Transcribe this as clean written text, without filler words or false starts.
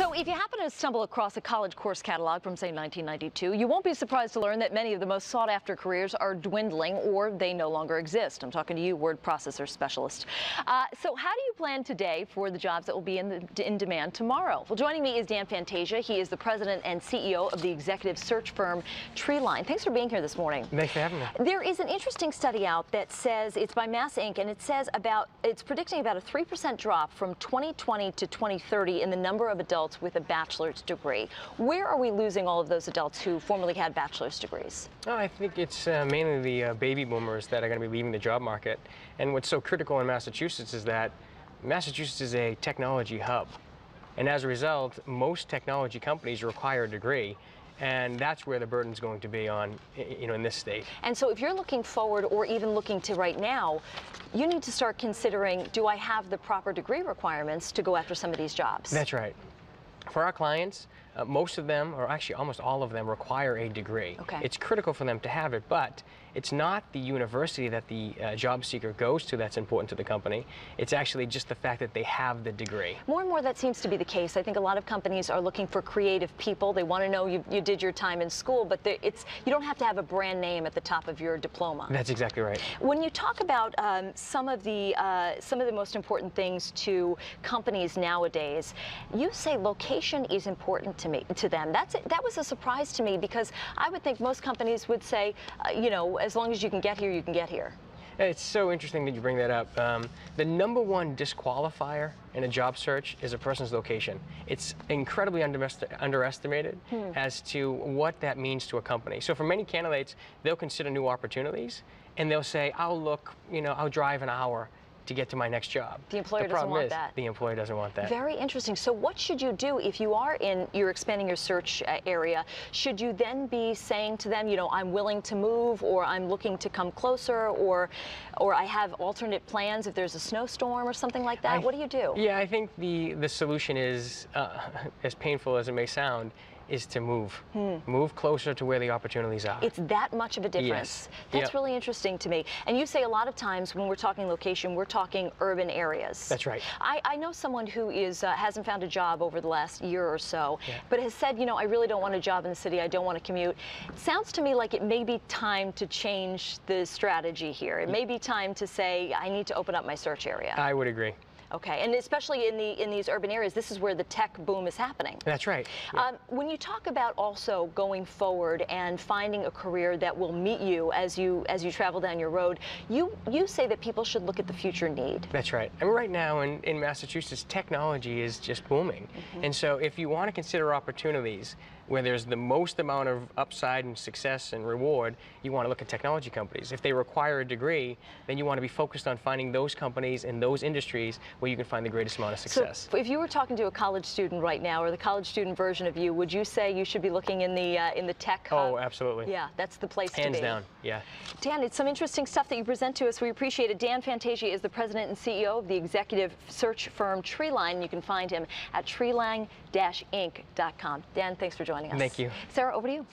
So if you happen to stumble across a college course catalog from, say, 1992, you won't be surprised to learn that many of the most sought-after careers are dwindling or they no longer exist. I'm talking to you, word processor specialist. So how do you plan today for the jobs that will be in demand tomorrow? Well, joining me is Dan Fantasia. He is the president and CEO of the executive search firm Treeline. Thanks for being here this morning. Thanks for having me. There is an interesting study out that says, it's by Mass Inc., and it says it's predicting about a 3% drop from 2020 to 2030 in the number of adults with a bachelor's degree. Where are we losing all of those adults who formerly had bachelor's degrees? Oh, I think it's mainly the baby boomers that are going to be leaving the job market. And what's so critical in Massachusetts is that Massachusetts is a technology hub. And as a result, most technology companies require a degree. And that's where the burden's going to be on, in this state. And so if you're looking forward or even looking to right now, you need to start considering, do I have the proper degree requirements to go after some of these jobs? That's right. For our clients, most of them, or actually almost all of them, require a degree. Okay. It's critical for them to have it, but it's not the university that the job seeker goes to that's important to the company. It's actually just the fact that they have the degree. More and more that seems to be the case. I think a lot of companies are looking for creative people. They want to know you did your time in school, but you don't have to have a brand name at the top of your diploma. That's exactly right. When you talk about some of the most important things to companies nowadays, you say location is important to them. That was a surprise to me, because I would think most companies would say, as long as you can get here, you can get here. It's so interesting that you bring that up. The #1 disqualifier in a job search is a person's location. It's incredibly underestimated as to what that means to a company. So for many candidates, they'll consider new opportunities, and they'll say, I'll drive an hour to get to my next job. The employer doesn't want that. The employer doesn't want that. Very interesting. So what should you do if you're expanding your search area? Should you then be saying to them, I'm willing to move, or I'm looking to come closer, or I have alternate plans if there's a snowstorm or something like that? What do you do? Yeah, I think the solution is, as painful as it may sound, is to move. Move closer to where the opportunities are. It's that much of a difference. Yes. That's really interesting to me. And you say a lot of times when we're talking location, we're talking urban areas. That's right. I know someone who hasn't found a job over the last year or so, but has said, I really don't want a job in the city. I don't want to commute. It sounds to me like it may be time to change the strategy here. It may be time to say, I need to open up my search area. I would agree. Okay, and especially in these urban areas, this is where the tech boom is happening. That's right. Yeah. When you talk about also going forward and finding a career that will meet you as you travel down your road, you say that people should look at the future need. That's right. And right now in Massachusetts, technology is just booming. And so if you want to consider opportunities where there's the most amount of upside and success and reward, you want to look at technology companies. If they require a degree, then you want to be focused on finding those companies in those industries where you can find the greatest amount of success. So if you were talking to a college student right now, or the college student version of you, would you say you should be looking in the tech hub? Oh, absolutely. Yeah, that's the place to be. Hands down, yeah. Dan, it's some interesting stuff that you present to us. We appreciate it. Dan Fantasia is the president and CEO of the executive search firm Treeline. You can find him at treeline-inc.com. Dan, thanks for joining us. Thank you. Sarah, over to you.